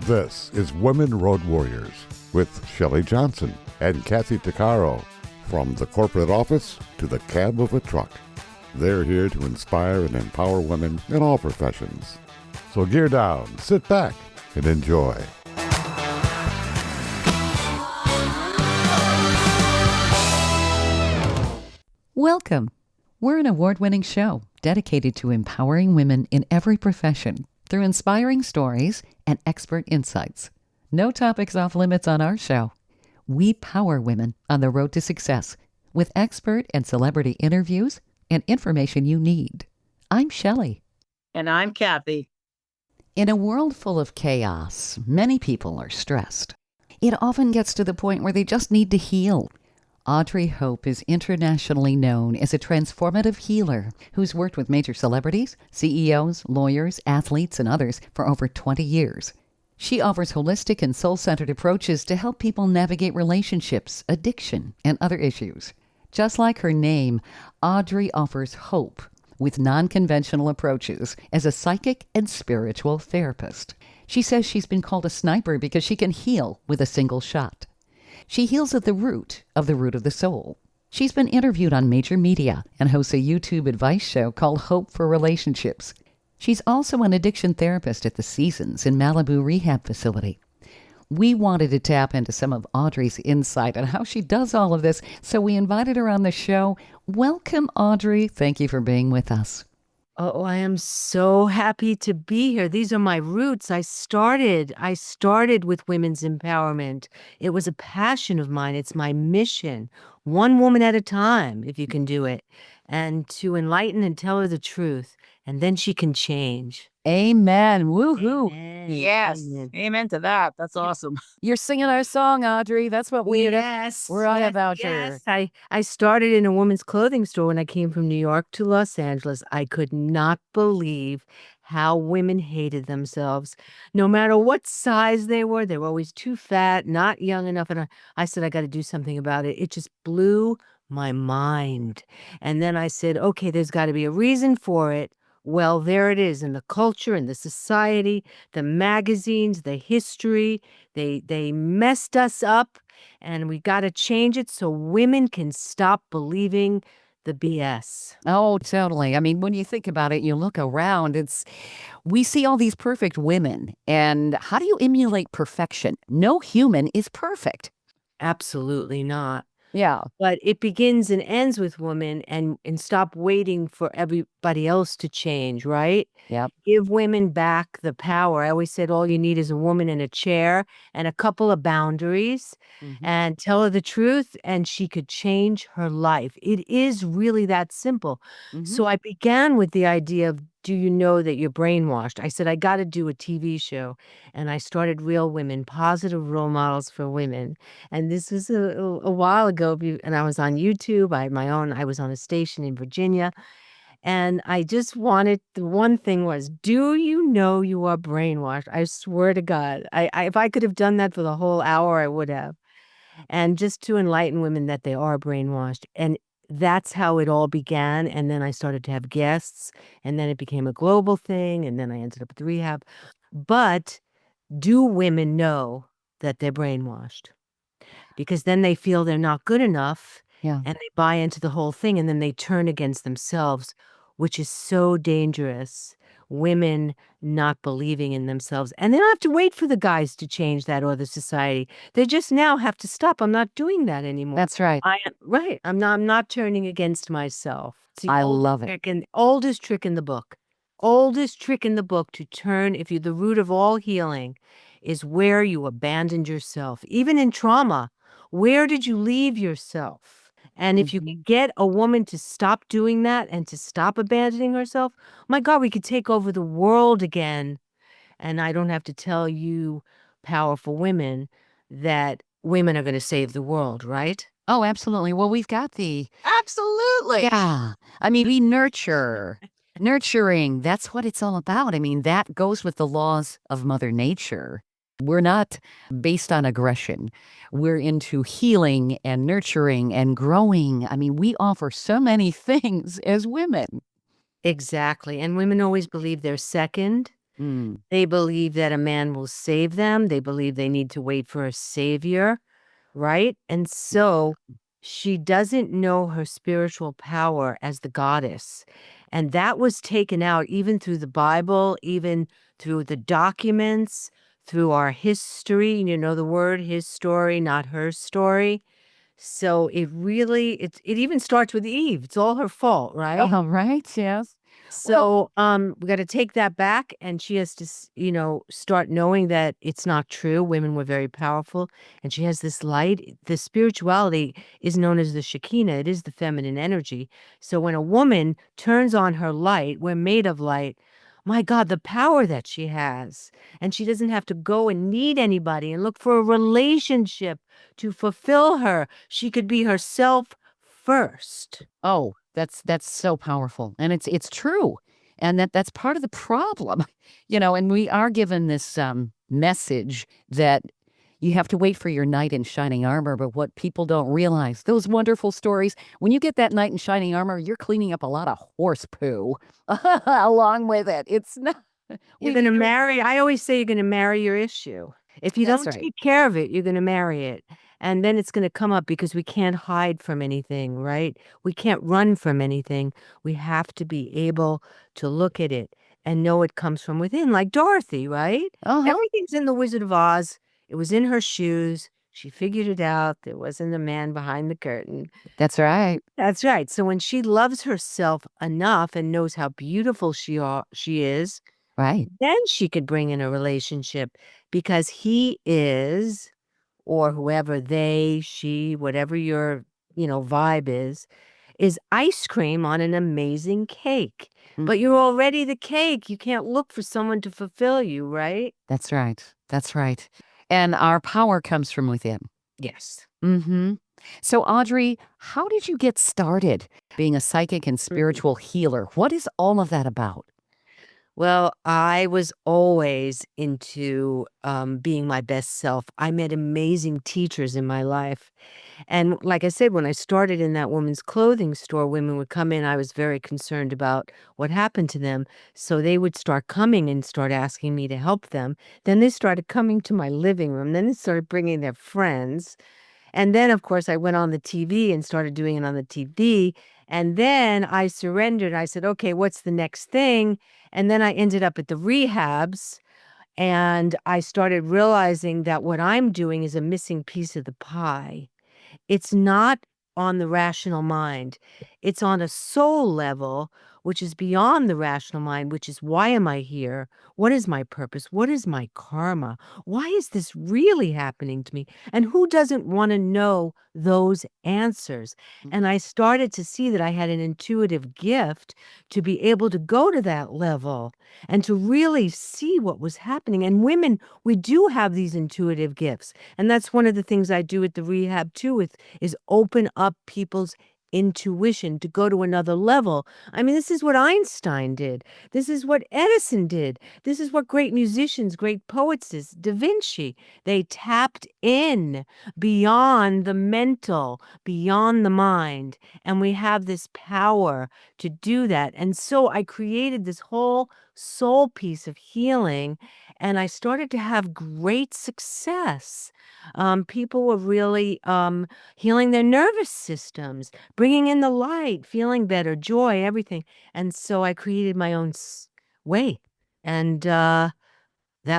This is Women Road Warriors with Shelley Johnson and Kathy Tuccaro. From the corporate office to the cab of a truck, they're here to inspire and empower women in all professions. So gear down, sit back, and enjoy. Welcome. We're an award-winning show dedicated to empowering women in every profession through inspiring stories and expert insights. No topics off limits on our show. We power women on the road to success with expert and celebrity interviews and information you need. I'm Shelley. And I'm Kathy. In a world full of chaos, many people are stressed. It often gets to the point where they just need to heal. Audrey Hope is internationally known as a transformative healer who's worked with major celebrities, CEOs, lawyers, athletes, and others for over 20 years. She offers holistic and soul-centered approaches to help people navigate relationships, addiction, and other issues. Just like her name, Audrey offers hope with non-conventional approaches as a psychic and spiritual therapist. She says she's been called a sniper because she can heal with a single shot. She heals at the root of the soul. She's been interviewed on major media and hosts a YouTube advice show called Hope for Relationships. She's also an addiction therapist at the Seasons in Malibu rehab facility. We wanted to tap into some of Audrey's insight on how she does all of this, so we invited her on the show. Welcome, Audrey. Thank you for being with us. Oh, I am so happy to be here. These are my roots. I started with women's empowerment. It was a passion of mine. It's my mission. One woman at a time, if you can do it, and to enlighten and tell her the truth, and then she can change. Amen. Woohoo. Amen. Yes. Amen. Amen to that. That's awesome. You're singing our song, Audrey. That's what we're on about yes. here. I started in a woman's clothing store when I came from New York to Los Angeles. I could not believe how women hated themselves. No matter what size they were always too fat, not young enough. And I said, I got to do something about it. It just blew my mind. And then I said, okay, there's got to be a reason for it. Well, there it is in the culture, in the society, the magazines, the history. They messed us up, and we got to change it so women can stop believing the BS. Oh, totally. I mean, when you think about it, you look around, we see all these perfect women. And how do you emulate perfection? No human is perfect. Absolutely not. Yeah. But it begins and ends with women, and stop waiting for everybody else to change, right? Yep. Give women back the power. I always said all you need is a woman in a chair and a couple of boundaries, and tell her the truth, and she could change her life. It is really that simple. So I began with the idea of, do you know that you're brainwashed? I said, I got to do a TV show. And I started Real Women, positive role models for women. And this was a while ago. And I was on YouTube. I was on a station in Virginia. And I just wanted, the one thing was, do you know you are brainwashed? I swear to God, if I could have done that for the whole hour, I would have. And just to enlighten women that they are brainwashed. And that's how it all began. And then I started to have guests, and then it became a global thing. And then I ended up at the rehab. But do women know that they're brainwashed? Because then they feel they're not good enough. Yeah. And they buy into the whole thing, and then they turn against themselves, which is so dangerous. Women not believing in themselves. And they don't have to wait for the guys to change that or the society. They just now have to stop. I'm not doing that anymore. That's right. Right. I'm not turning against myself. It's the I love it. Oldest trick in the book. Oldest trick in the book to turn, the root of all healing is where you abandoned yourself. Even in trauma, where did you leave yourself? And if you can get a woman to stop doing that and to stop abandoning herself, my God, we could take over the world again. And I don't have to tell you, powerful women, that women are going to save the world, right? Oh, absolutely. Well, we've got Absolutely. yeah. I mean, we nurture. Nurturing, that's what it's all about. I mean, that goes with the laws of Mother Nature. We're not based on aggression. We're into healing and nurturing and growing. I mean, we offer so many things as women. Exactly. And women always believe they're second Mm. They believe that a man will save them. They believe they need to wait for a savior, right? And so she doesn't know her spiritual power as the goddess. And that was taken out even through the Bible, even through the documents, through our history. You know the word his story, not her story. So it even starts with Eve. It's all her fault, right? Oh, right. Yes. So, we gotta take that back, and she has to start knowing that it's not true. Women were very powerful, and she has this light. The spirituality is known as the Shekinah. It is the feminine energy. So when a woman turns on her light, we're made of light. My God, the power that she has. And she doesn't have to go and need anybody and look for a relationship to fulfill her. She could be herself first. Oh, that's so powerful, and it's true, and that's part of the problem, And we are given this message that you have to wait for your knight in shining armor. But what people don't realize, those wonderful stories, when you get that knight in shining armor, you're cleaning up a lot of horse poo along with it. It's not. You're We gonna need to. marry I always say you're gonna marry your issue. If you That's don't right. take care of it, you're gonna marry it, and then it's gonna come up because we can't hide from anything, right? We can't run from anything. We have to be able to look at it and know it comes from within, like Dorothy, right? Uh huh. Everything's in The Wizard of Oz. It was in her shoes. She figured it out. There wasn't a man behind the curtain. That's right. That's right. So when she loves herself enough and knows how beautiful she is, Right. then she could bring in a relationship because he is, or whoever they, she, whatever your, vibe is ice cream on an amazing cake. Mm. But you're already the cake. You can't look for someone to fulfill you, right? That's right. That's right. And our power comes from within. Yes. Mm-hmm. So, Audrey, how did you get started being a psychic and spiritual healer? What is all of that about? Well, I was always into being my best self. I met amazing teachers in my life. And like I said, when I started in that woman's clothing store, women would come in. I was very concerned about what happened to them. So they would start coming and start asking me to help them. Then they started coming to my living room. Then they started bringing their friends. And then, of course, I went on the TV and started doing it on the TV. And then I surrendered. I said, okay, what's the next thing? And then I ended up at the rehabs. And I started realizing that what I'm doing is a missing piece of the pie. It's not on the rational mind. It's on a soul level, which is beyond the rational mind, which is why am I here? What is my purpose? What is my karma? Why is this really happening to me? And who doesn't want to know those answers? And I started to see that I had an intuitive gift to be able to go to that level and to really see what was happening. And women, we do have these intuitive gifts. And that's one of the things I do at the rehab too, is open up people's intuition to go to another level. I mean, this is what Einstein did. This is what Edison did. This is what great musicians, great poets did. Da Vinci. They tapped in beyond the mental, beyond the mind. And we have this power to do that. And so I created this whole soul piece of healing, and I started to have great success. People were really healing their nervous systems, bringing in the light, feeling better, joy, everything. And so I created my own way. And that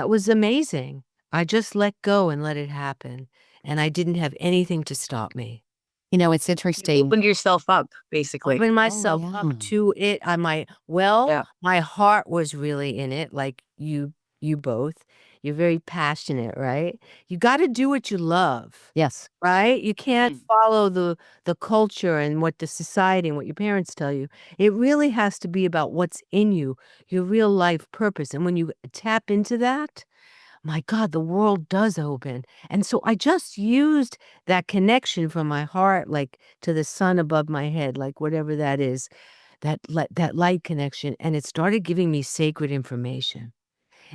was amazing. I just let go and let it happen. And I didn't have anything to stop me. It's You interesting. opened yourself up, basically. Open Oh, myself yeah. up to it. Yeah. My heart was really in it, like you both. You're very passionate, right? You got to do what you love. Yes. Right? You can't follow the culture and what the society and what your parents tell you. It really has to be about what's in you, your real life purpose. And when you tap into that, my God, the world does open. And so I just used that connection from my heart, like to the sun above my head, like whatever that is, that light connection. And it started giving me sacred information.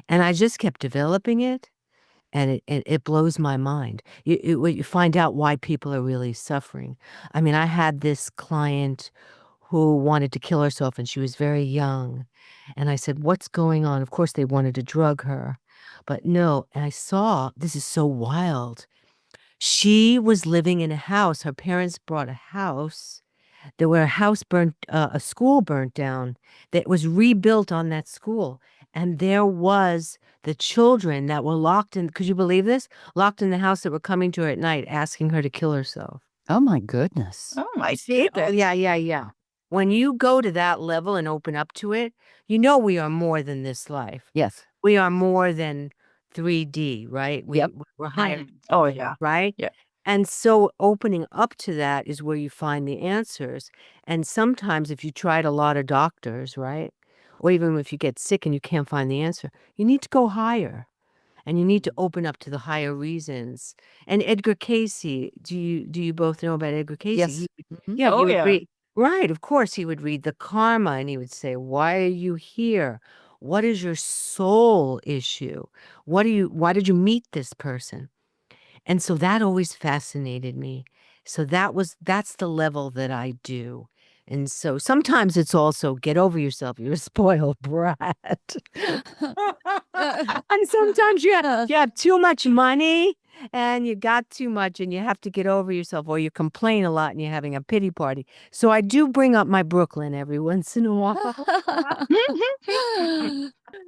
And I just kept developing it. And it blows my mind. You find out why people are really suffering. I mean, I had this client who wanted to kill herself, and she was very young. And I said, "What's going on?" Of course, they wanted to drug her, but no. And I saw, this is so wild. She was living in a house. Her parents bought a house. There were a school burnt down that was rebuilt on that school. And there was the children that were locked in, could you believe this? Locked in the house that were coming to her at night asking her to kill herself. Oh my goodness. Oh my See? Oh, goodness. yeah. When you go to that level and open up to it, you know we are more than this life. Yes. We are more than 3D, right? Yep. We're higher, Mhm. Oh yeah. right? Yeah. And so opening up to that is where you find the answers. And sometimes if you tried a lot of doctors, right? Or even if you get sick and you can't find the answer, you need to go higher. And you need to open up to the higher reasons. And Edgar Cayce, do you both know about Edgar Cayce? Yes. Mhm. Yeah, he Oh would yeah. read. Right, of course, he would read the karma and he would say, "Why are you here? What is your soul issue? Why did you meet this person?" And so that always fascinated me. So that's the level that I do. And so sometimes it's also get over yourself, you're a spoiled brat. And sometimes you have too much money and you got too much and you have to get over yourself, or you complain a lot and you're having a pity party. So I do bring up my Brooklyn every once in a while.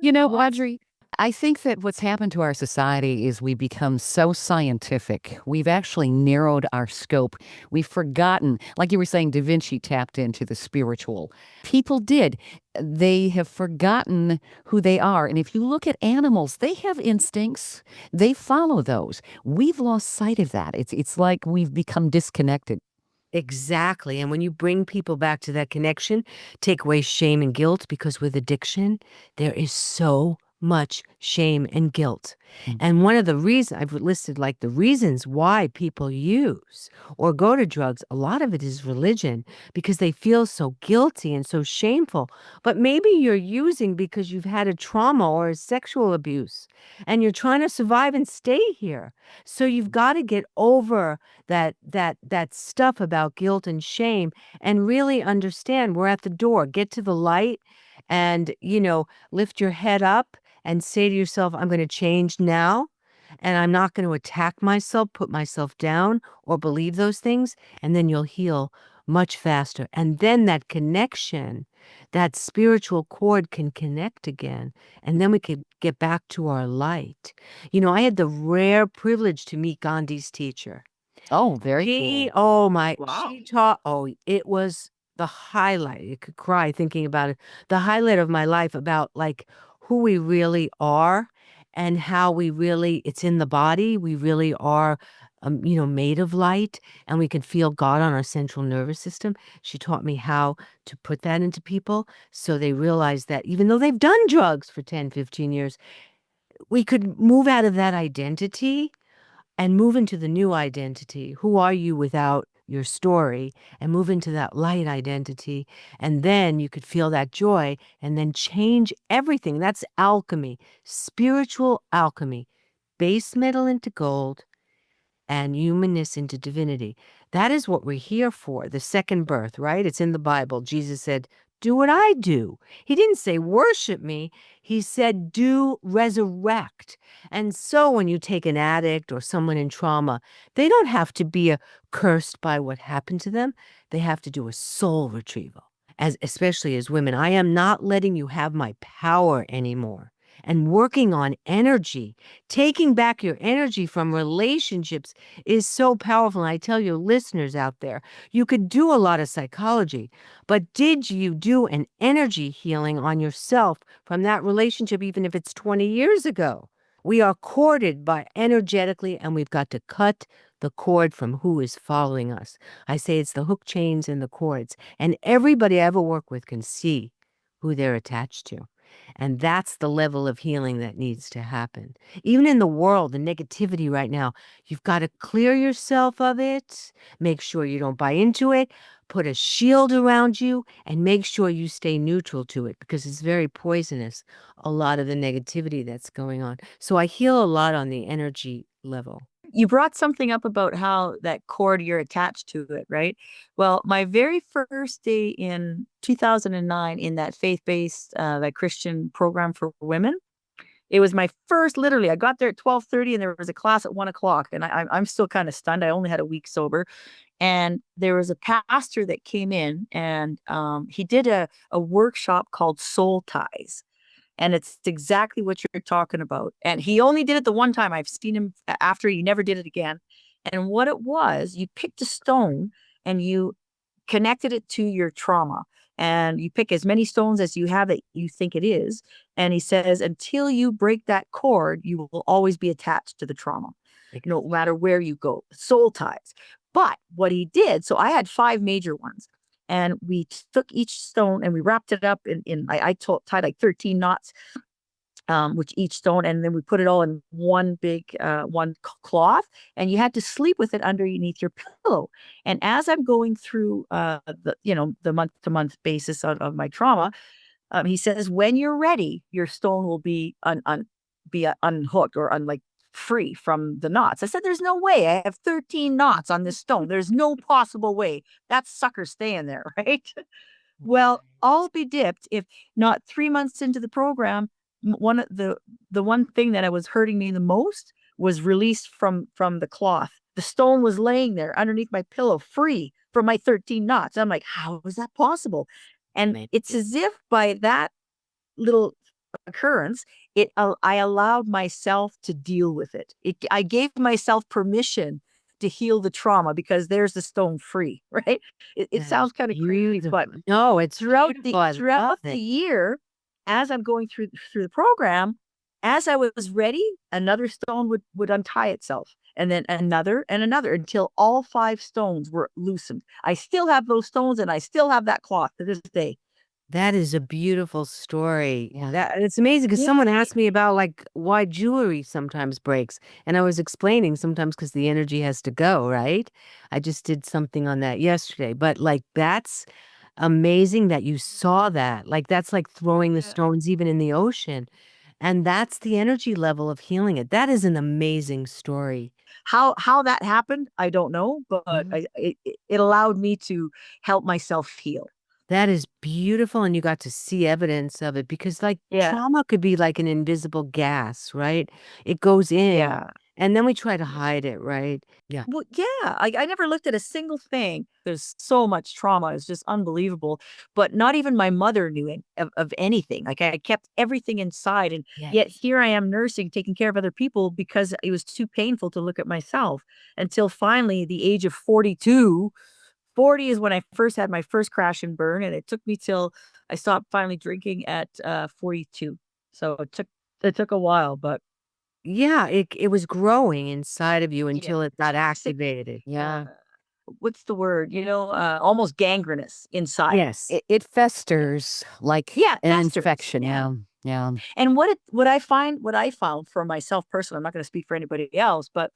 You know, What's Audrey, I think that what's happened to our society is we become so scientific. We've actually narrowed our scope. We've forgotten, like you were saying, Da Vinci tapped into the spiritual. People did. They have forgotten who they are. And if you look at animals, they have instincts. They follow those. We've lost sight of that. It's like we've become disconnected. Exactly. And when you bring people back to that connection, take away shame and guilt, because with addiction, there is so much shame and guilt. Mm. And one of the reasons I've listed, like the reasons why people use or go to drugs, a lot of it is religion, because they feel so guilty and so shameful. But maybe you're using because you've had a trauma or a sexual abuse and you're trying to survive and stay here. So you've got to get over that stuff about guilt and shame and really understand we're at the door. Get to the light and, lift your head up and say to yourself, I'm going to change now. And I'm not going to attack myself, put myself down, or believe those things. And then you'll heal much faster. And then that connection, that spiritual cord can connect again. And then we can get back to our light. I had the rare privilege to meet Gandhi's teacher. Oh, very She, cool. oh my, Wow. she taught, oh, it was the highlight. You could cry thinking about it. The highlight of my life about like who we really are and how it's in the body. We really are, made of light, and we can feel God on our central nervous system. She taught me how to put that into people so they realize that even though they've done drugs for 10, 15 years, we could move out of that identity and move into the new identity. Who are you without your story? And move into that light identity. And then you could feel that joy and then change everything. That's alchemy, spiritual alchemy. Base metal into gold and humanness into divinity. That is what we're here for, the second birth, right? It's in the Bible. Jesus said, do what I do. He didn't say worship me. He said, do resurrect. And so when you take an addict or someone in trauma, they don't have to be cursed by what happened to them. They have to do a soul retrieval. Especially as women, I am not letting you have my power anymore. And working on energy, taking back your energy from relationships is so powerful. And I tell your listeners out there, you could do a lot of psychology, but did you do an energy healing on yourself from that relationship, even if it's 20 years ago? We are corded by energetically, and we've got to cut the cord from who is following us. I say it's the hook chains and the cords, and everybody I ever work with can see who they're attached to. And that's the level of healing that needs to happen. Even in the world, the negativity right now, you've got to clear yourself of it, make sure you don't buy into it, put a shield around you, and make sure you stay neutral to it, because it's very poisonous, a lot of the negativity that's going on. So I heal a lot on the energy level. you brought something up about how that cord, you're attached to it, right? Well, my very first day in 2009 in that faith-based, that Christian program for women, it was my first, literally, I got there at 12:30 and there was a class at 1 o'clock. And I'm still kind of stunned. I only had a week sober. And there was a pastor that came in and he did a workshop called Soul Ties. And it's exactly what you're talking about. And he only did it the one time. I've seen him after, he never did it again. And what it was, you picked a stone and you connected it to your trauma. And you pick as many stones as you have that you think it is. And he says, until you break that cord, you will always be attached to the trauma, no matter where you go. Soul ties. But what he did, so I had 5 major ones. And we took each stone and we wrapped it up tied like 13 knots, which each stone, and then we put it all in one big cloth, and you had to sleep with it underneath your pillow. And as I'm going through the month to month basis of my trauma, he says, when you're ready, your stone will be unhooked or like free from the knots. I said, there's no way. I have 13 knots on this stone. There's no possible way that sucker's staying there, right? Well, I'll be dipped if not 3 months into the program, one of the one thing that was hurting me the most was released from the cloth. The stone was laying there underneath my pillow, free from my 13 knots. I'm like, how is that possible? And it's as if by that little occurrence, I allowed myself to deal with it. I gave myself permission to heal the trauma because there's the stone free, right? It sounds kind of crazy, but no, it's throughout beautiful. the year, as I'm going through the program, as I was ready, another stone would untie itself, and then another and another until all 5 stones were loosened. I still have those stones, and I still have that cloth to this day. That is a beautiful story. Yeah. It's amazing because Yeah. someone asked me about like why jewelry sometimes breaks. And I was explaining sometimes because the energy has to go, right? I just did something on that yesterday. But like that's amazing that you saw that. Like that's like throwing the Yeah. stones even in the ocean. And that's the energy level of healing it. That is an amazing story. How that happened, I don't know, but Mhm. it allowed me to help myself heal. That is beautiful, and you got to see evidence of it because, like, Yeah. trauma could be like an invisible gas, right? It goes in, Yeah. and then we try to hide it, right? Yeah. Well, yeah, I never looked at a single thing. There's so much trauma. It's just unbelievable. But not even my mother knew of anything. Like I kept everything inside. And yet Yes. here I am nursing, taking care of other people because it was too painful to look at myself until finally the age of 42. 40 is when I first had my first crash and burn. And it took me till I stopped finally drinking at 42. So it took a while, but Yeah, it was growing inside of you yeah. until it got Toxic, activated. Yeah. what's the word? Almost gangrenous inside. Yes. It festers like Yeah, an festers. infection. Yeah. Yeah. Yeah. And what I found for myself personally, I'm not going to speak for anybody else, but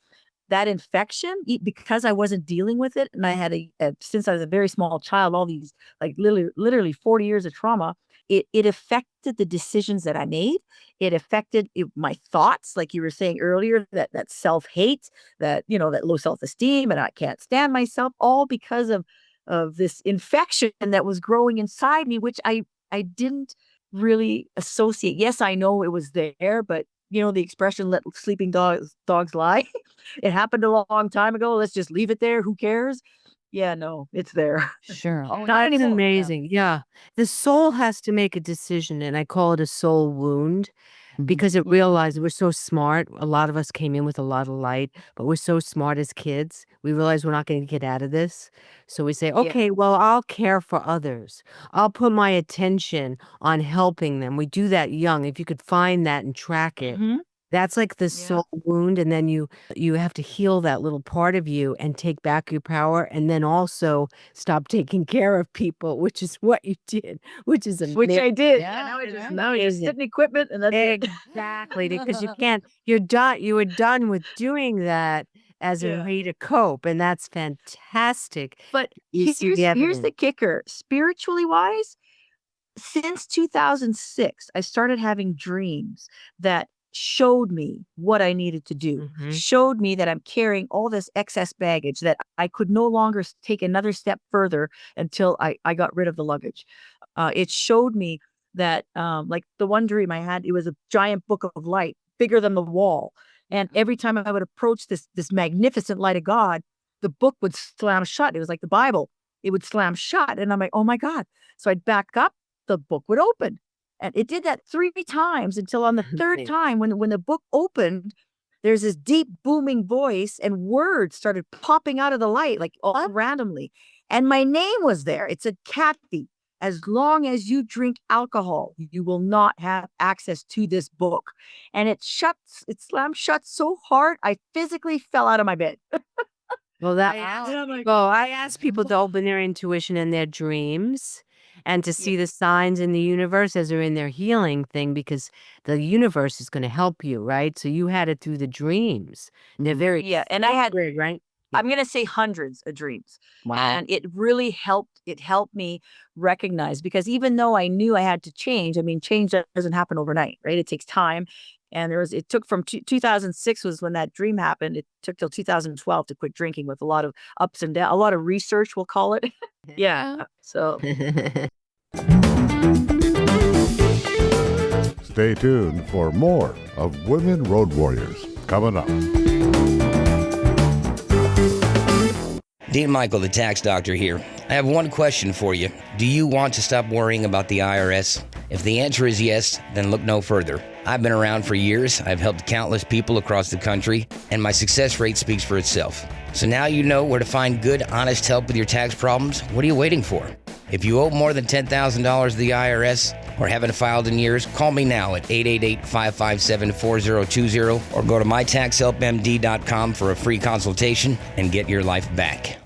that infection, because I wasn't dealing with it, and I had since I was a very small child, all these like literally 40 years of trauma, it affected the decisions that I made. It affected my thoughts, like you were saying earlier, that self hate, that low self esteem, and I can't stand myself, all because of this infection that was growing inside me, which I didn't really associate. Yes, I know it was there, but the expression "let sleeping dogs lie." It happened a long time ago. Let's just leave it there. Who cares? Yeah, no, it's there. Sure. Oh, That's it's yeah. amazing. Yeah. The soul has to make a decision, and I call it a soul wound. Mhm. Because it realized we're so smart. A lot of us came in with a lot of light, but we're so smart as kids. We realize we're not going to get out of this. So we say, Yeah. okay, well, I'll care for others. I'll put my attention on helping them. We do that young. If you could find that and track it, Hmm. that's like the Yeah. soul wound. And then you have to heal that little part of you and take back your power. And then also stop taking care of people, which is what you did, which is a Which I did. Yeah, Yeah. now I just sit in equipment and that's it. exactly, because you can't you were done with doing that as a Yeah. way to cope, and that's fantastic. But You see the here's evidence. the kicker. Spiritually wise, since 2006, I started having dreams that showed me what I needed to do, showed me that I'm carrying all this excess baggage that I could no longer take another step further until I got rid of the luggage. It showed me that, like the one dream I had, it was a giant book of light, bigger than the wall. And every time I would approach this magnificent light of God, the book would slam shut. It was like the Bible. It would slam shut. And I'm like, oh my God. So I'd back up, the book would open. And it did that 3 times until on the third time, when the book opened, there's this deep booming voice and words started popping out of the light, like all randomly. And my name was there. It said, Kathy, as long as you drink alcohol, you will not have access to this book. And it slammed shut so hard, I physically fell out of my bed. Well, I ask people to open their intuition and their dreams and to see the signs in the universe as they're in their healing thing, because the universe is going to help you, right? So you had it through the dreams. And they're very and I had, sacred, right? I'm going to say hundreds of dreams. Wow. And it really helped. It helped me recognize, because even though I knew I had to change, I mean, change doesn't happen overnight, right? It takes time. And it took from 2006 was when that dream happened. It took till 2012 to quit drinking, with a lot of ups and downs, a lot of research, we'll call it. Yeah. So Stay tuned for more of Women Road Warriors coming up. Dean Michael, the tax doctor here. I have one question for you. Do you want to stop worrying about the IRS? If the answer is yes, then look no further. I've been around for years. I've helped countless people across the country, and my success rate speaks for itself. So now you know where to find good, honest help with your tax problems. What are you waiting for? If you owe more than $10,000 to the IRS or haven't filed in years, call me now at 888-557-4020 or go to mytaxhelpmd.com for a free consultation and get your life back.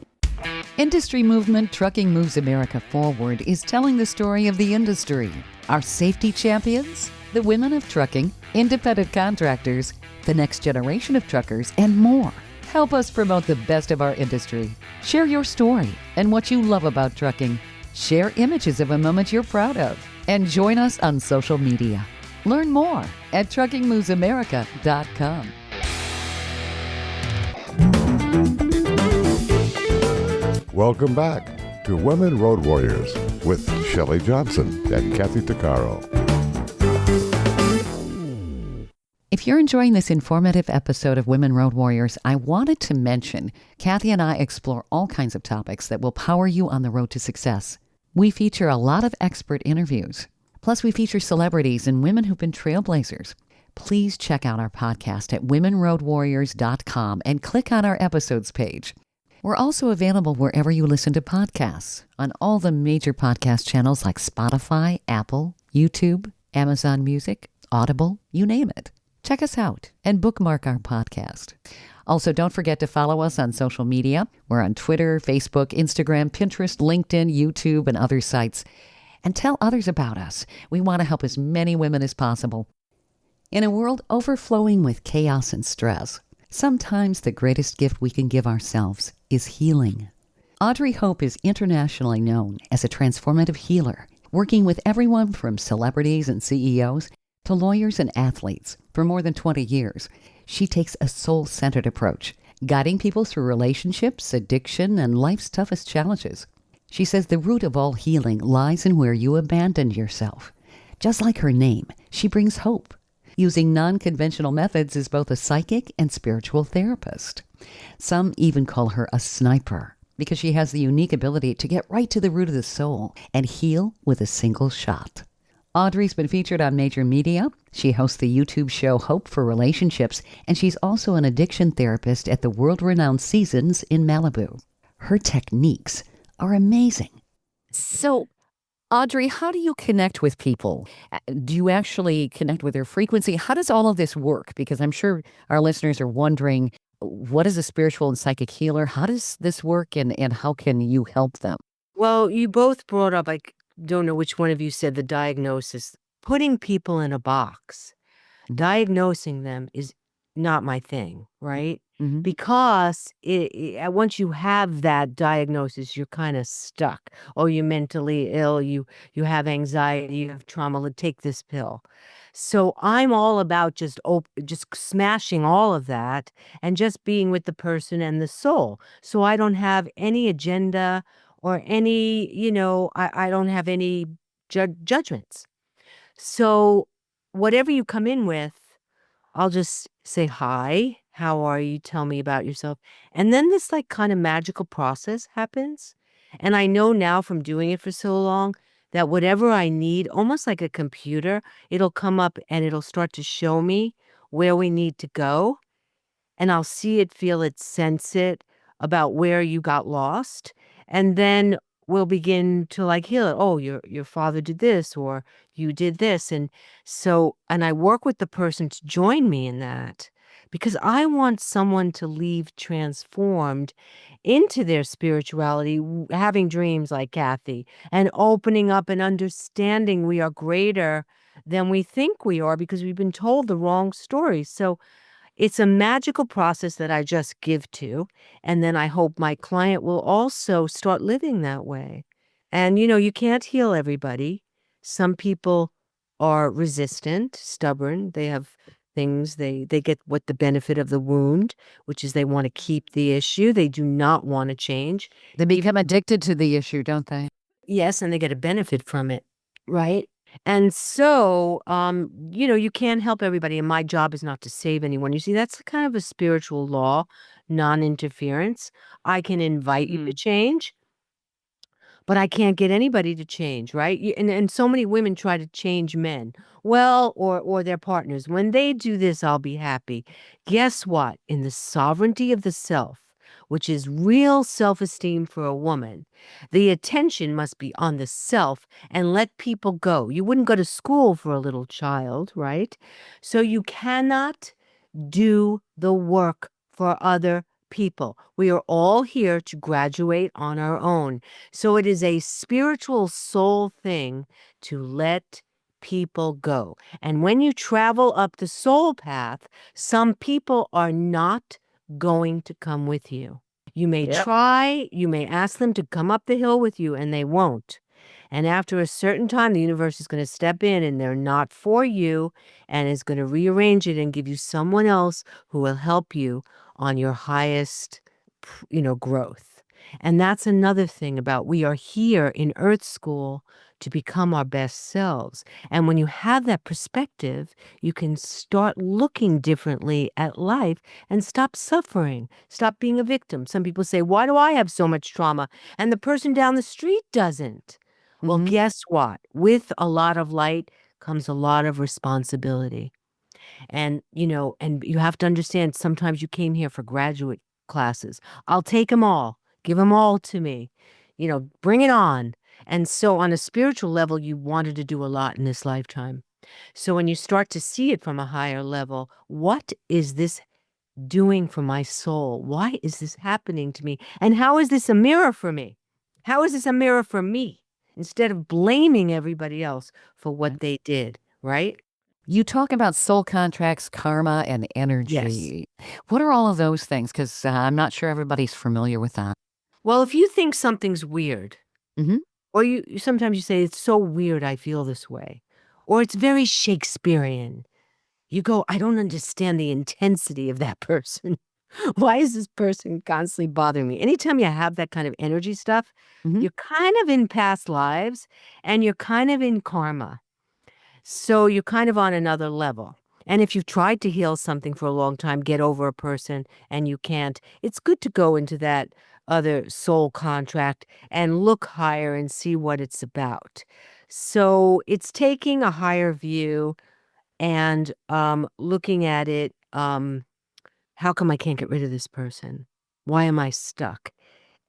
Industry movement Trucking Moves America Forward is telling the story of the industry. Our safety champions, the women of trucking, independent contractors, the next generation of truckers, and more. Help us promote the best of our industry. Share your story and what you love about trucking. Share images of a moment you're proud of. And join us on social media. Learn more at truckingmovesamerica.com. Welcome back to Women Road Warriors with Shelley Johnson and Kathy Tuccaro. If you're enjoying this informative episode of Women Road Warriors, I wanted to mention Kathy and I explore all kinds of topics that will power you on the road to success. We feature a lot of expert interviews. Plus, we feature celebrities and women who've been trailblazers. Please check out our podcast at womenroadwarriors.com and click on our episodes page. We're also available wherever you listen to podcasts, on all the major podcast channels like Spotify, Apple, YouTube, Amazon Music, Audible, you name it. Check us out and bookmark our podcast. Also, don't forget to follow us on social media. We're on Twitter, Facebook, Instagram, Pinterest, LinkedIn, YouTube, and other sites. And tell others about us. We want to help as many women as possible. In a world overflowing with chaos and stress, sometimes the greatest gift we can give ourselves is healing. Audrey Hope is internationally known as a transformative healer, working with everyone from celebrities and CEOs to lawyers and athletes for more than 20 years. She takes a soul-centered approach, guiding people through relationships, addiction, and life's toughest challenges. She says the root of all healing lies in where you abandoned yourself. Just like her name, she brings hope, using non-conventional methods as both a psychic and spiritual therapist. Some even call her a sniper because she has the unique ability to get right to the root of the soul and heal with a single shot. Audrey's been featured on major media. She hosts the YouTube show Hope for Relationships, and she's also an addiction therapist at the world-renowned Seasons in Malibu. Her techniques are amazing. So, Audrey, how do you connect with people? Do you actually connect with their frequency? How does all of this work? Because I'm sure our listeners are wondering, what is a spiritual and psychic healer? How does this work, and how can you help them? Well, you both brought up, I don't know which one of you said the diagnosis. Putting people in a box, diagnosing them is not my thing, right? because once you have that diagnosis, you're kind of stuck. Oh, you're mentally ill, you have anxiety, you have trauma, take this pill. So I'm all about just smashing all of that and just being with the person and the soul. So I don't have any agenda or any, I don't have any judgments. So whatever you come in with, I'll just say, "Hi, how are you? Tell me about yourself." And then this like kind of magical process happens. And I know now from doing it for so long that whatever I need, almost like a computer, it'll come up and it'll start to show me where we need to go, and I'll see it, feel it, sense it about where you got lost. And then we'll begin to like heal it. Oh, your father did this, or you did this. And I work with the person to join me in that because I want someone to leave transformed into their spirituality, having dreams like Kathy, and opening up and understanding we are greater than we think we are because we've been told the wrong story. So it's a magical process that I just give to, and then I hope my client will also start living that way. And, you can't heal everybody. Some people are resistant, stubborn. They have things, they get what the benefit of the wound, which is they want to keep the issue. They do not want to change. They become addicted to the issue, don't they? Yes, and they get a benefit from it, right? And so, you can't help everybody, and my job is not to save anyone. You see, that's kind of a spiritual law, non-interference. I can invite you to change, but I can't get anybody to change, right? And so many women try to change men. Well, or their partners. When they do this, I'll be happy. Guess what? In the sovereignty of the self, which is real self-esteem for a woman, the attention must be on the self and let people go. You wouldn't go to school for a little child, right? So you cannot do the work for other people. We are all here to graduate on our own. So it is a spiritual soul thing to let people go. And when you travel up the soul path, some people are not going to come with you. You may try, you may ask them to come up the hill with you, and they won't. And after a certain time, the universe is going to step in and they're not for you and is going to rearrange it and give you someone else who will help you on your highest, growth. And that's another thing about we are here in Earth School to become our best selves. And when you have that perspective, you can start looking differently at life and stop suffering, stop being a victim. Some people say, "Why do I have so much trauma and the person down the street doesn't?" Well, guess what? With a lot of light comes a lot of responsibility. And, and you have to understand sometimes you came here for graduate classes. I'll take them all. Give them all to me. Bring it on. And so on a spiritual level, you wanted to do a lot in this lifetime. So when you start to see it from a higher level, what is this doing for my soul? Why is this happening to me? And how is this a mirror for me? How is this a mirror for me? Instead of blaming everybody else for what they did, right? You talk about soul contracts, karma, and energy. What are all of those things? Because I'm not sure everybody's familiar with that. Well, if you think something's weird, Mhm. or sometimes you say, "It's so weird I feel this way," or "It's very Shakespearean," you go, "I don't understand the intensity of that person. Why is this person constantly bothering me?" Anytime you have that kind of energy stuff, you're kind of in past lives and you're kind of in karma. So you're kind of on another level. And if you've tried to heal something for a long time, get over a person, and you can't, it's good to go into that other soul contract and look higher and see what it's about. So it's taking a higher view and looking at it. How come I can't get rid of this person? Why am I stuck?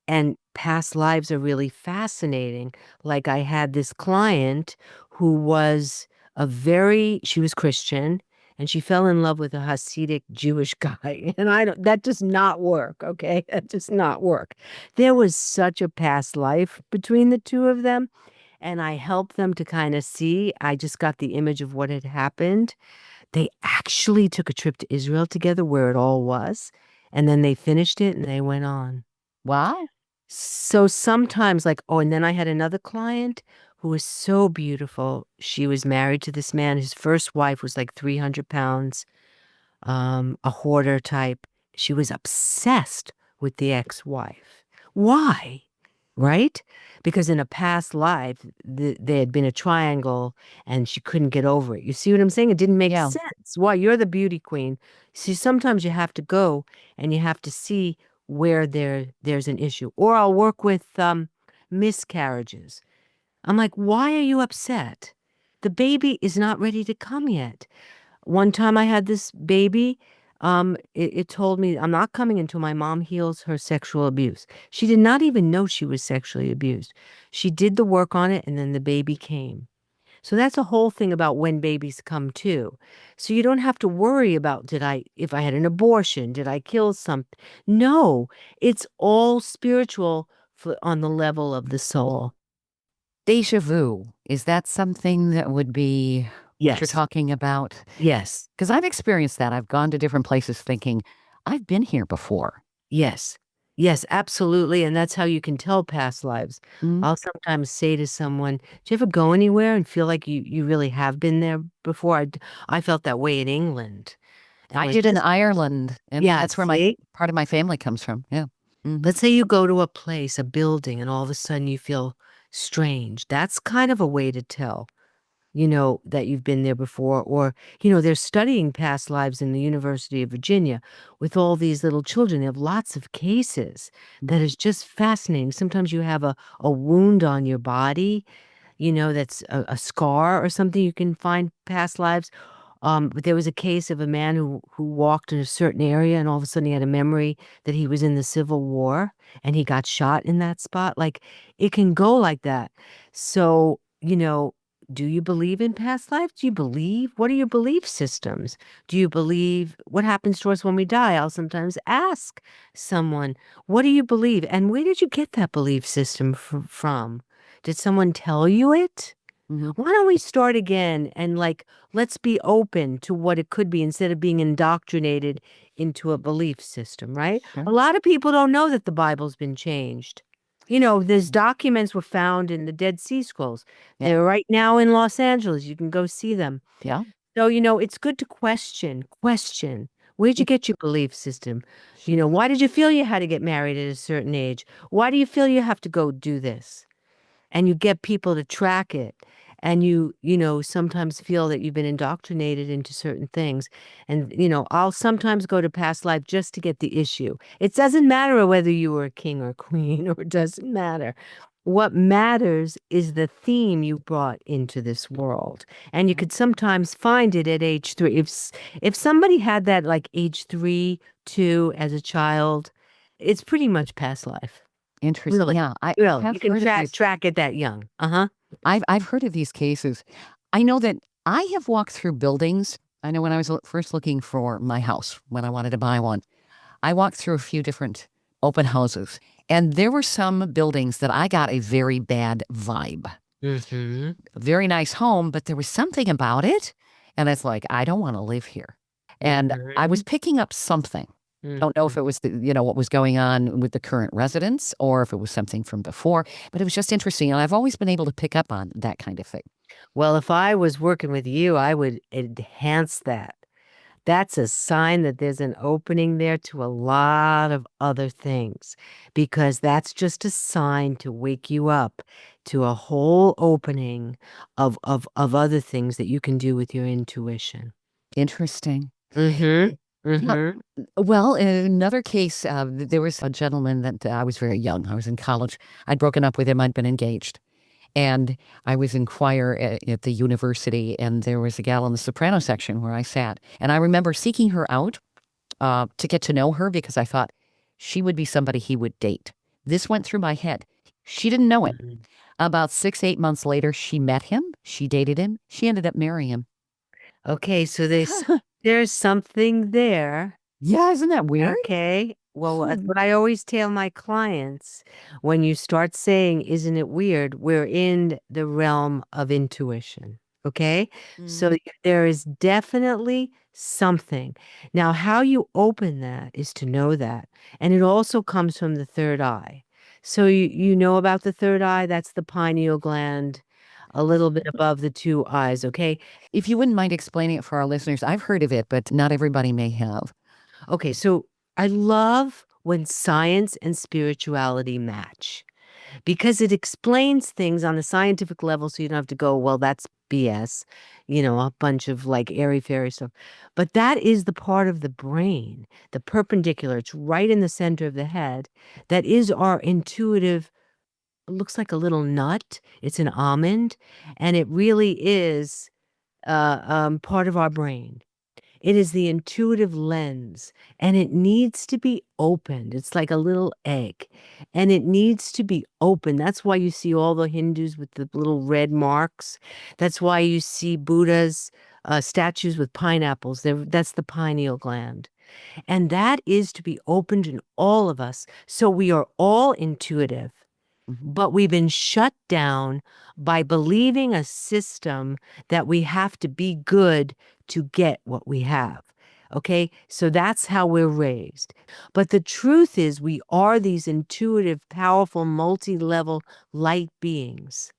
And past lives are really fascinating. Like I had this client who was she was Christian and she fell in love with a Hasidic Jewish guy. And that does not work. Okay. That does not work. There was such a past life between the two of them. And I helped them to kind of see, I just got the image of what had happened. They actually took a trip to Israel together where it all was. And then they finished it and they went on. Wow. So sometimes, like, oh, and then I had another client who was so beautiful. She was married to this man. His first wife was like 300 pounds, a hoarder type. She was obsessed with the ex-wife. Why? Right? Because in a past life, there had been a triangle and she couldn't get over it. You see what I'm saying? It didn't make Yeah. sense. Why? You're the beauty queen. See, sometimes you have to go and you have to see where there's an issue. Or I'll work with miscarriages. I'm like, why are you upset? The baby is not ready to come yet. One time I had this baby, it told me I'm not coming until my mom heals her sexual abuse. She did not even know she was sexually abused. She did the work on it and then the baby came. So that's a whole thing about when babies come too. So you don't have to worry about if I had an abortion, did I kill something? No, it's all spiritual on the level of the soul. Deja vu. Is that something that would be what you're Yes. talking about? Yes. Because I've experienced that. I've gone to different places thinking, I've been here before. Yes. Yes, absolutely, and that's how you can tell past lives. Mm. I'll sometimes say to someone, "Do you ever go anywhere and feel like you really have been there before?" I felt that way in England. And I went, did in "This." Ireland, and Yeah, that's where see? part of my family comes from. Yeah. Mhm. Let's say you go to a place, a building, and all of a sudden you feel strange. That's kind of a way to tell, that you've been there before. Or, they're studying past lives in the University of Virginia with all these little children. They have lots of cases that is just fascinating. Sometimes you have a wound on your body, that's a scar or something. You can find past lives. But there was a case of a man who walked in a certain area and all of a sudden he had a memory that he was in the Civil War and he got shot in that spot. Like it can go like that. So, do you believe in past life? Do you believe? What are your belief systems? Do you believe what happens to us when we die? I'll sometimes ask someone, what do you believe? And where did you get that belief system from? Did someone tell you it? Mhm. Why don't we start again and let's be open to what it could be instead of being indoctrinated into a belief system, right? Sure. A lot of people don't know that the Bible's been changed. There's documents were found in the Dead Sea Scrolls. Yeah. They're right now in Los Angeles. You can go see them. Yeah. So, it's good to question. Where'd you get your belief system? Why did you feel you had to get married at a certain age? Why do you feel you have to go do this? And you get people to track it and you sometimes feel that you've been indoctrinated into certain things and I'll sometimes go to past life just to get the issue. It doesn't matter whether you were a king or queen or it doesn't matter. What matters is the theme you brought into this world, and you could sometimes find it at age 3 if somebody had that like age 3 2 as a child. It's pretty much past life. Interesting. Really, Yeah. I really, have you can heard of these. track it that young. Uh-huh. I've heard of these cases. I know that I have walked through buildings. I know when I was first looking for my house, when I wanted to buy one, I walked through a few different open houses, and there were some buildings that I got a very bad vibe. Mhm. A very nice home, but there was something about it, and it's like, I don't want to live here. And I was picking up something. Don't know if Mhm. it was what was going on with the current residents or if it was something from before, but it was just interesting. And I've always been able to pick up on that kind of thing. Well, if I was working with you, I would enhance that. That's a sign that there's an opening there to a lot of other things, because that's just a sign to wake you up to a whole opening of other things that you can do with your intuition. Interesting. Mhm. Yeah. Mhm. Well, in another case, there was a gentleman that I was very young. I was in college. I'd broken up with him. I'd been engaged. And I was in choir at the university, and there was a gal in the soprano section where I sat. And I remember seeking her out to get to know her because I thought she would be somebody he would date. This went through my head. She didn't know him. Mhm. About 6, 8 months later, she met him. She dated him. She ended up marrying him. Okay, so there's something there. Yeah, isn't that weird? Okay. Well, that's Hmm. what I always tell my clients. When you start saying, "Isn't it weird?" We're in the realm of intuition. Okay? So Mm. there is definitely something. Now, how you open that is to know that. And it also comes from the third eye. So you know about the third eye? That's the pineal gland, a little bit above the two eyes, okay? If you wouldn't mind explaining it for our listeners, I've heard of it, but not everybody may have. Okay, so I love when science and spirituality match because it explains things on a scientific level so you don't have to go, well, that's BS, a bunch of like airy fairy stuff. But that is the part of the brain, the perpendicular, it's right in the center of the head, that is our intuitive. It looks like a little nut. It's an almond, and it really is part of our brain. It is the intuitive lens, and it needs to be opened. It's like a little egg, and it needs to be open. That's why you see all the Hindus with the little red marks. That's why you see Buddha's statues with pineapples. That's the pineal gland. And that is to be opened in all of us. So we are all intuitive, but we've been shut down by believing a system that we have to be good to get what we have. Okay, so that's how we're raised. But the truth is, we are these intuitive, powerful, multi-level light beings.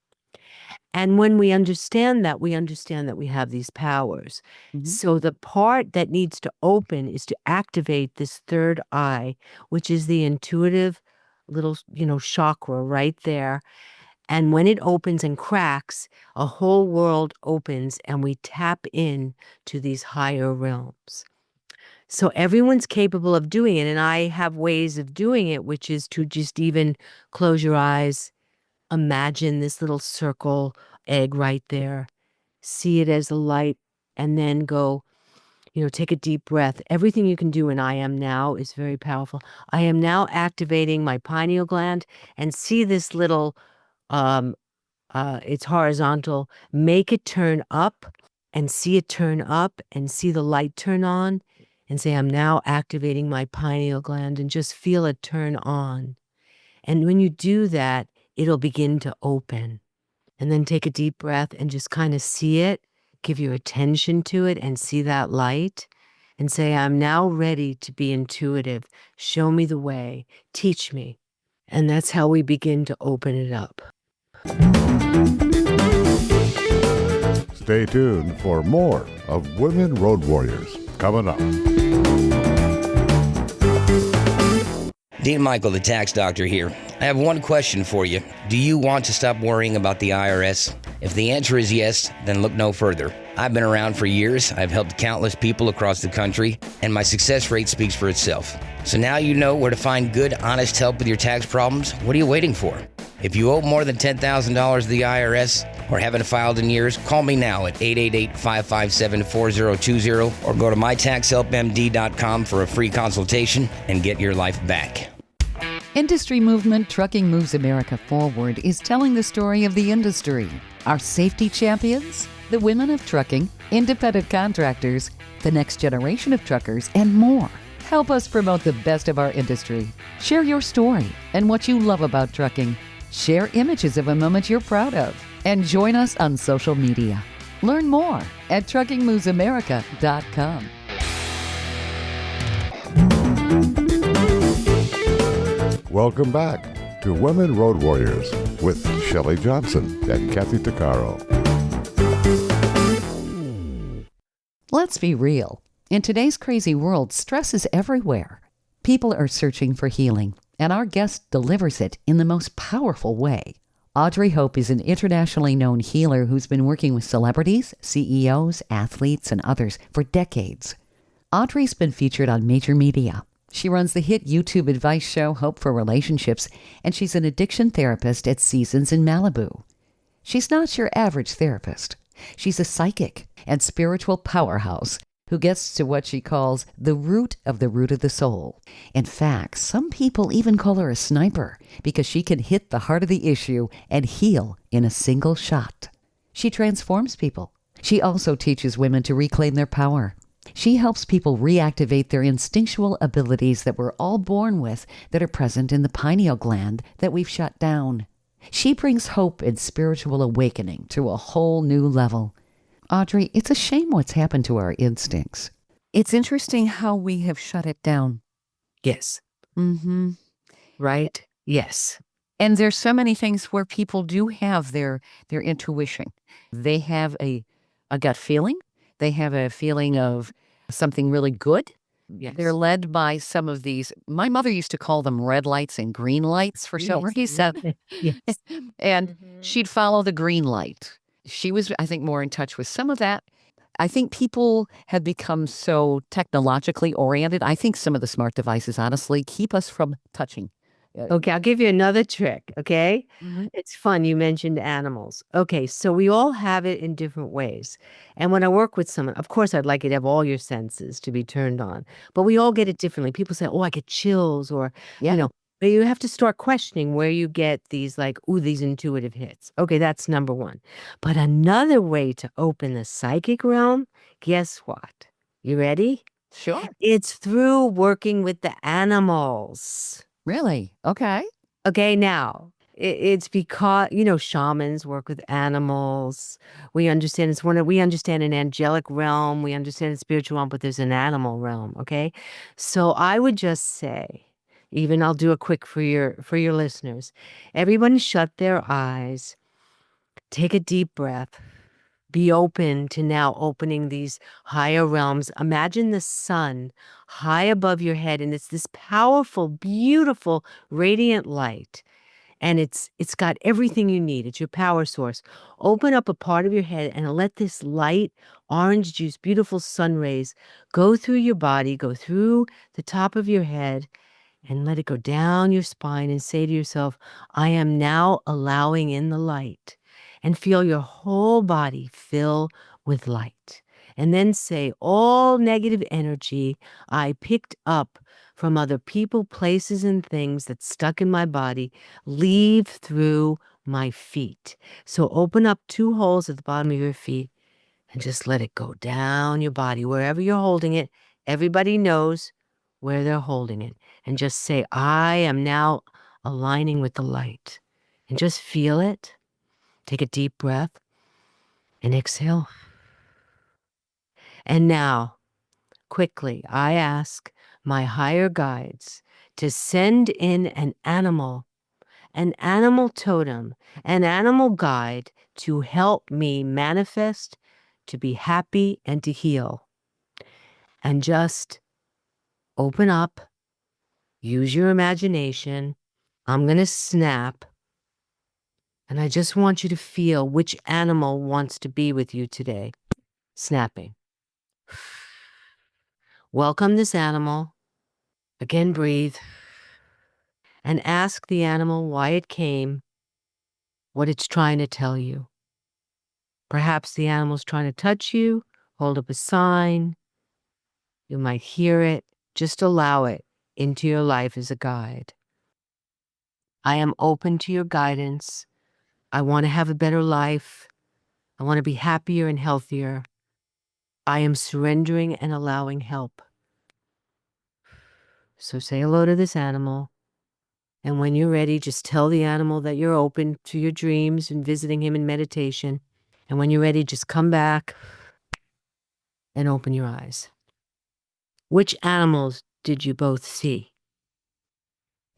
And when we understand that we have these powers. So the part that needs to open is to activate this third eye, which is the intuitive little, chakra right there. And when it opens and cracks, a whole world opens and we tap in to these higher realms. So everyone's capable of doing it. And I have ways of doing it, which is to just even close your eyes, imagine this little circle egg right there, see it as a light, and then go, take a deep breath. Everything you can do in I am now is very powerful. I am now activating my pineal gland, and see this little, it's horizontal, make it turn up and see it turn up and see the light turn on and say, I'm now activating my pineal gland, and just feel it turn on. And when you do that, it'll begin to open. And then take a deep breath and just kind of see it, give your attention to it and see that light and say, I'm now ready to be intuitive. Show me the way, teach me. And that's how we begin to open it up. Stay tuned for more of Women Road Warriors coming up. Dean Michael, the tax doctor here. I have one question for you. Do you want to stop worrying about the IRS? If the answer is yes, then look no further. I've been around for years. I've helped countless people across the country, and my success rate speaks for itself. So now you know where to find good, honest help with your tax problems. What are you waiting for? If you owe more than $10,000 to the IRS or haven't filed in years, call me now at 888-557-4020 or go to mytaxhelpmd.com for a free consultation and get your life back. Industry movement Trucking Moves America Forward is telling the story of the industry. Our safety champions, the women of trucking, independent contractors, the next generation of truckers, and more. Help us promote the best of our industry. Share your story and what you love about trucking. Share images of a moment you're proud of. And join us on social media. Learn more at truckingmovesamerica.com. Welcome back to Women Road Warriors with Shelley Johnson and Kathy Tuccaro. Let's be real. In today's crazy world, stress is everywhere. People are searching for healing, and our guest delivers it in the most powerful way. Audrey Hope is an internationally known healer who's been working with celebrities, CEOs, athletes, and others for decades. Audrey's been featured on major media. She runs the hit YouTube advice show Hope for Relationships, and she's an addiction therapist at Seasons in Malibu. She's not your average therapist. She's a psychic and spiritual powerhouse who gets to what she calls the root of the soul. In fact, some people even call her a sniper because she can hit the heart of the issue and heal in a single shot. She transforms people. She also teaches women to reclaim their power. She helps people reactivate their instinctual abilities that we're all born with that are present in the pineal gland that we've shut down. She brings hope and spiritual awakening to a whole new level. Audrey, it's a shame what's happened to our instincts. It's interesting how we have shut it down. Yes. Mm-hmm. Right? Yes. And there's so many things where people do have their intuition. They have a gut feeling. They have a feeling of something really good. Yes. They're led by some of these. My mother used to call them red lights and green lights for some reason. Yes. And she'd follow the green light. She was, I think, more in touch with some of that. I think people have become so technologically oriented. I think some of the smart devices, honestly, keep us from touching. Okay, I'll give you another trick, okay? Mhm. It's fun. You mentioned animals. Okay, so we all have it in different ways. And when I work with someone, of course, I'd like you to have all your senses to be turned on, but we all get it differently. People say, oh, I get chills, or, Yeah. but you have to start questioning where you get these, like, ooh, these intuitive hits. Okay, that's number one. But another way to open the psychic realm, guess what? You ready? Sure. It's through working with the animals. Really? Okay. Okay, now it's because shamans work with animals. We understand we understand an angelic realm, we understand a spiritual realm, but there's an animal realm. Okay, so I would just say, even I'll do a quick for your listeners. Everyone, shut their eyes, take a deep breath. Be open to now opening these higher realms. Imagine the sun high above your head, and it's this powerful, beautiful, radiant light. And it's got everything you need. It's your power source. Open up a part of your head and let this light, orange juice, beautiful sun rays go through your body, go through the top of your head, and let it go down your spine, and say to yourself, I am now allowing in the light. And feel your whole body fill with light. And then say, all negative energy I picked up from other people, places, and things that stuck in my body, leave through my feet. So open up 2 holes at the bottom of your feet and just let it go down your body, wherever you're holding it. Everybody knows where they're holding it. And just say, I am now aligning with the light. And just feel it. Take a deep breath and exhale. And now, quickly, I ask my higher guides to send in an animal totem, an animal guide to help me manifest, to be happy, and to heal. And just open up, use your imagination. I'm going to snap. And I just want you to feel which animal wants to be with you today. Snapping. Welcome this animal. Again, breathe. And ask the animal why it came, what it's trying to tell you. Perhaps the animal's trying to touch you, hold up a sign. You might hear it. Just allow it into your life as a guide. I am open to your guidance. I want to have a better life. I want to be happier and healthier. I am surrendering and allowing help. So say hello to this animal. And when you're ready, just tell the animal that you're open to your dreams and visiting him in meditation. And when you're ready, just come back and open your eyes. Which animals did you both see?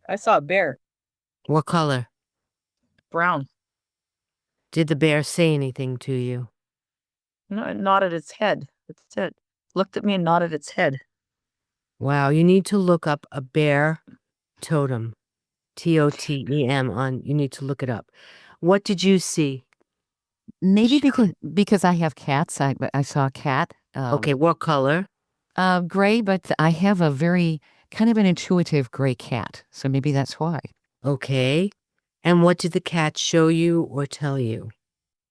I saw a bear, What color? brown. Did the bear say anything to you? No, it nodded its head. That's it. Looked at me and nodded its head. Wow, you need to look up a bear totem. TOTEM you need to look it up. What did you see? Maybe because I have cats. I saw a cat. Okay, what color? Gray, but I have a very kind of an intuitive gray cat. So maybe that's why. Okay. And what did the cat show you or tell you?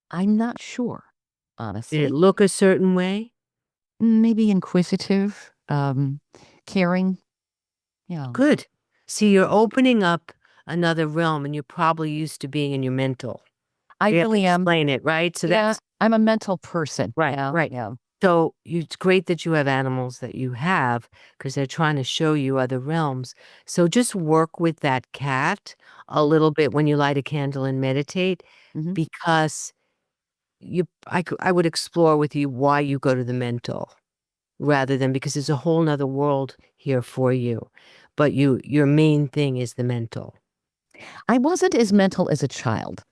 I'm not sure, Did honestly. it look a certain way? Maybe inquisitive, caring. Yeah. Good. See, you're opening up another realm, and you're probably used to being in your mental. I You have to really am. explain it, right? So Yeah, that's I'm a mental person. right, Yeah, right. yeah. So it's great that you have animals that you have, because they're trying to show you other realms. So just work with that cat a little bit when you light a candle and meditate, Mhm. because I would explore with you why you go to the mental. rather than, because there's a whole nother world here for you. But your main thing is the mental. I wasn't as mental as a child.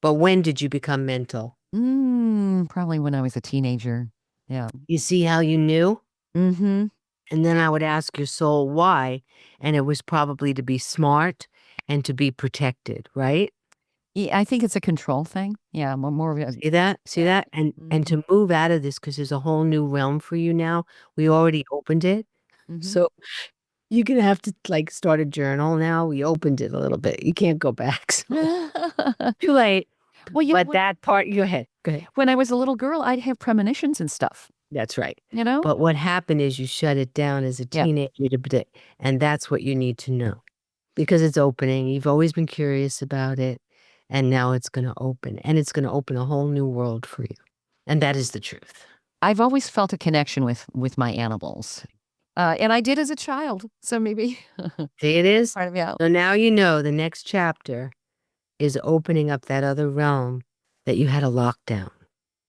But when did you become mental? Probably when I was a teenager. Yeah. You see how you knew? Mm-hmm. And then I would ask your soul why, and it was probably to be smart and to be protected, right? Yeah, I think it's a control thing. Yeah, more of a, See that? See that? And to move out of this, because there's a whole new realm for you now. We already opened it. So you're gonna have to like start a journal now. We opened it a little bit. You can't go back. So. Too late. Well, But that part, go ahead. Go ahead. when I was a little girl, I'd have premonitions and stuff. That's right. You know? But what happened is you shut it down as a Yeah. teenager to predict, and that's what you need to know. Because it's opening. You've always been curious about it, and now it's going to open, and it's going to open a whole new world for you. And that is the truth. I've always felt a connection with my animals. And I did as a child. So maybe See, it is? part of me out. So now you know the next chapter is opening up that other realm that you had a lockdown.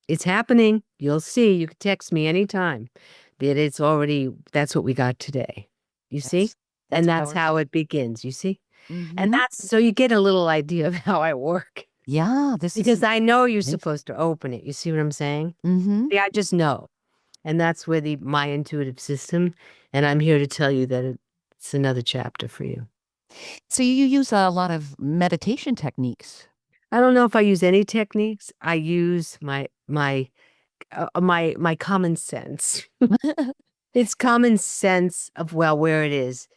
It's happening. You'll see. You can text me anytime. But it's already, that's what we got today. You see? And that's how it begins, you see? And that's, so you get a little idea of how I work. Yeah, Because I know you're supposed to open it. You see what I'm saying? See, I just know. And that's where my intuitive system, and I'm here to tell you that it's another chapter for you. So you use a lot of meditation techniques. I don't know if I use any techniques. I use my common sense. It's common sense of, well, where it is.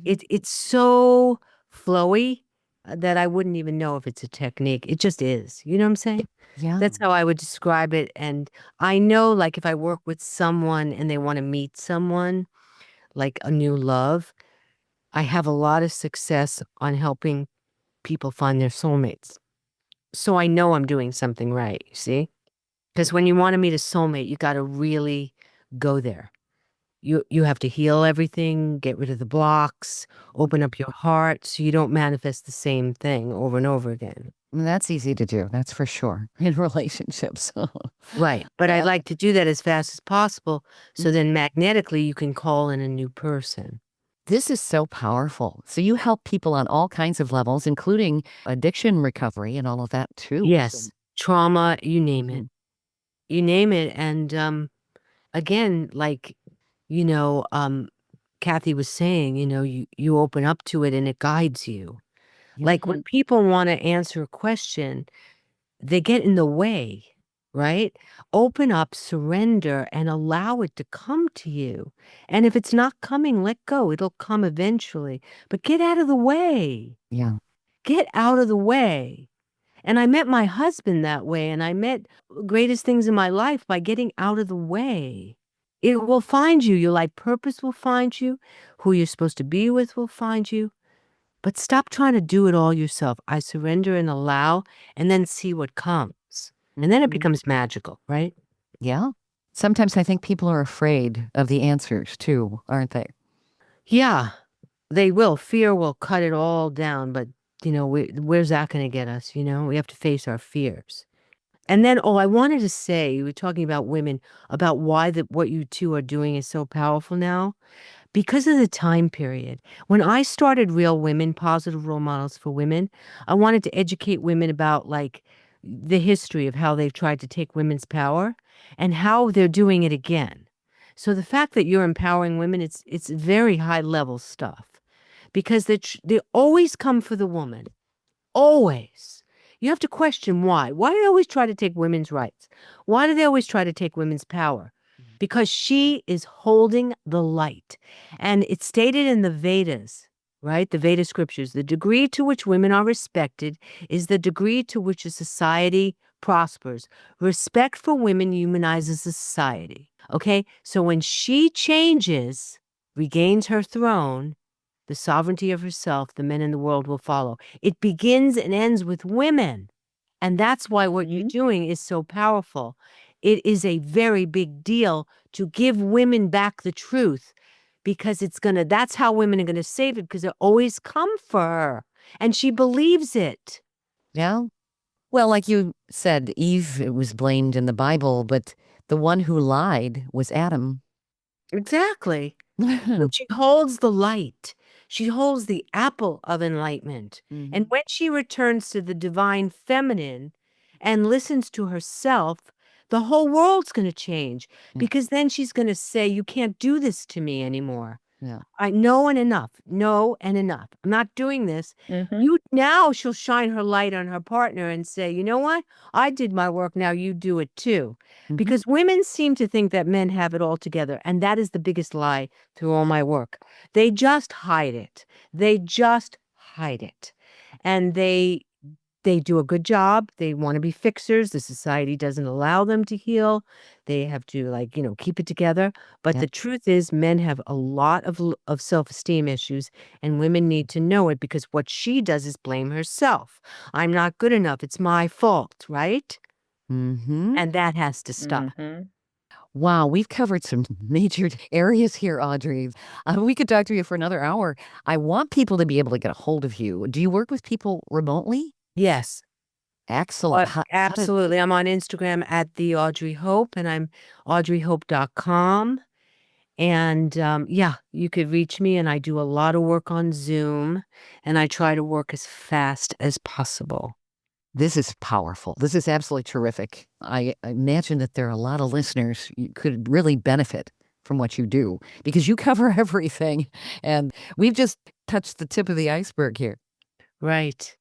It's so flowy that I wouldn't even know if it's a technique. It just is. You know what I'm saying? Yeah. That's how I would describe it. And I know, like, if I work with someone and they want to meet someone, like a new love, I have a lot of success on helping people find their soulmates. So I know I'm doing something right, you see? Because when you want to meet a soulmate, you got to really go there. You have to heal everything, get rid of the blocks, open up your heart so you don't manifest the same thing over and over again. That's easy to do. That's for sure in relationships. Right. But I like to do that as fast as possible. So then magnetically you can call in a new person. This is so powerful. So you help people on all kinds of levels, including addiction recovery and all of that too. Yes. Trauma, you name it. You name it. And again, like, Kathy was saying, you open up to it and it guides you. Like when people want to answer a question, they get in the way, right? Open up, surrender, and allow it to come to you. And if it's not coming, let go. It'll come eventually. But get out of the way. Yeah. Get out of the way. And I met my husband that way, and I met greatest things in my life by getting out of the way. It will find you. Your life purpose will find you. Who you're supposed to be with will find you. But stop trying to do it all yourself. I surrender and allow, and then see what comes. And then it becomes magical, right? Yeah. Sometimes I think people are afraid of the answers too, aren't they? Yeah, they will. Fear will cut it all down. But, where's that going to get us? We have to face our fears. And then, I wanted to say, you were talking about women, about why what you two are doing is so powerful now. Because of the time period. When I started Real Women, Positive Role Models for Women, I wanted to educate women about, like, the history of how they've tried to take women's power and how they're doing it again. So the fact that you're empowering women, it's very high level stuff. Because they always come for the woman. Always. You have to question why. Why do they always try to take women's rights? Why do they always try to take women's power? Because she is holding the light. And it's stated in the Vedas, right? The Veda scriptures, the degree to which women are respected is the degree to which a society prospers. Respect for women humanizes a society. Okay? So when she changes, regains her throne, the sovereignty of herself, the men in the world will follow. It begins and ends with women. And that's why what you're doing is so powerful. It is a very big deal to give women back the truth, because that's how women are going to save it, because they always come for her and she believes it. Yeah. Well, like you said, Eve was blamed in the Bible, but The one who lied was Adam. Exactly. She holds the light. She holds the apple of enlightenment. And when she returns to the divine feminine and listens to herself, the whole world's going to change because then she's going to say, you can't do this to me anymore. Yeah. I know and enough. No and enough. I'm not doing this. Now she'll shine her light on her partner and say, you know what? I did my work. Now you do it too. Because women seem to think that men have it all together. And that is the biggest lie through all my work. They just hide it. They just hide it. And they do a good job. They want to be fixers. The society doesn't allow them to heal. They have to keep it together. But the truth is men have a lot of self-esteem issues and women need to know it because what she does is blame herself. I'm not good enough. It's my fault, right? And that has to stop. Wow, we've covered some major areas here, Audrey. We could talk to you for another hour. I want people to be able to get a hold of you. Do you work with people remotely? Yes. Excellent. Absolutely. I'm on Instagram at the Audrey Hope and I'm audreyhope.com. And you could reach me and I do a lot of work on Zoom and I try to work as fast as possible. This is powerful. This is absolutely terrific. I imagine that there are a lot of listeners who could really benefit from what you do because you cover everything. And we've just touched the tip of the iceberg here. Right.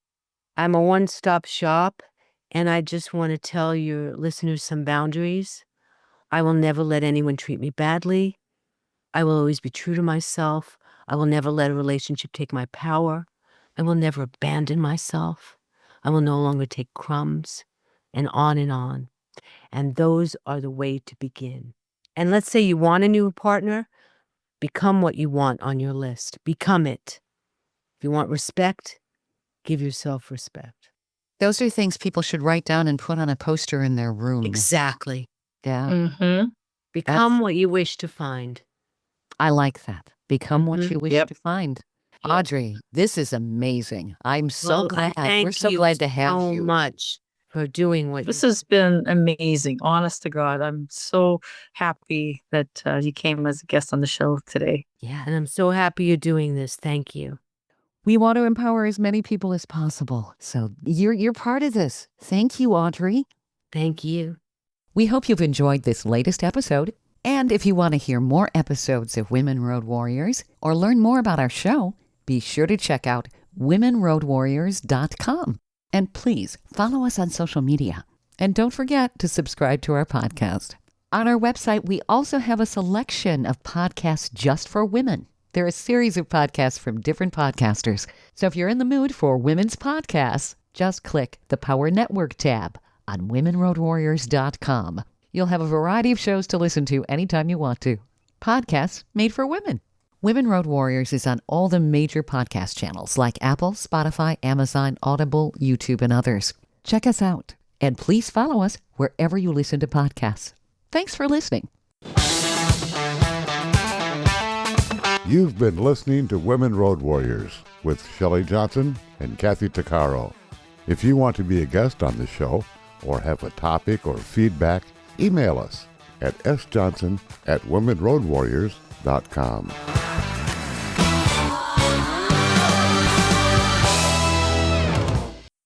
I'm a one-stop shop, and I just want to tell your listeners some boundaries. I will never let anyone treat me badly. I will always be true to myself. I will never let a relationship take my power. I will never abandon myself. I will no longer take crumbs, and on and on. And those are the way to begin. And let's say you want a new partner, become what you want on your list. Become it. If you want respect, give yourself respect. Those are things people should write down and put on a poster in their room. Exactly. Yeah. Become what you wish to find. I like that. Become what you wish to find. Audrey, this is amazing. I'm so glad. We're so glad to have you. Thank you so much for doing what This has been amazing. Honest to God, I'm so happy that you came as a guest on the show today. Yeah. And I'm so happy you're doing this. Thank you. We want to empower as many people as possible. So you're part of this. Thank you, Audrey. Thank you. We hope you've enjoyed this latest episode. And if you want to hear more episodes of Women Road Warriors or learn more about our show, be sure to check out womenroadwarriors.com. And please follow us on social media. And don't forget to subscribe to our podcast. On our website, we also have a selection of podcasts just for women. There are a series of podcasts from different podcasters. So if you're in the mood for women's podcasts, just click the Power Network tab on womenroadwarriors.com. You'll have a variety of shows to listen to anytime you want to. Podcasts made for women. Women Road Warriors is on all the major podcast channels like Apple, Spotify, Amazon, Audible, YouTube, and others. Check us out. And please follow us wherever you listen to podcasts. Thanks for listening. You've been listening to Women Road Warriors with Shelley Johnson and Kathy Tuccaro. If you want to be a guest on the show or have a topic or feedback, email us at sjohnson@womenroadwarriors.com.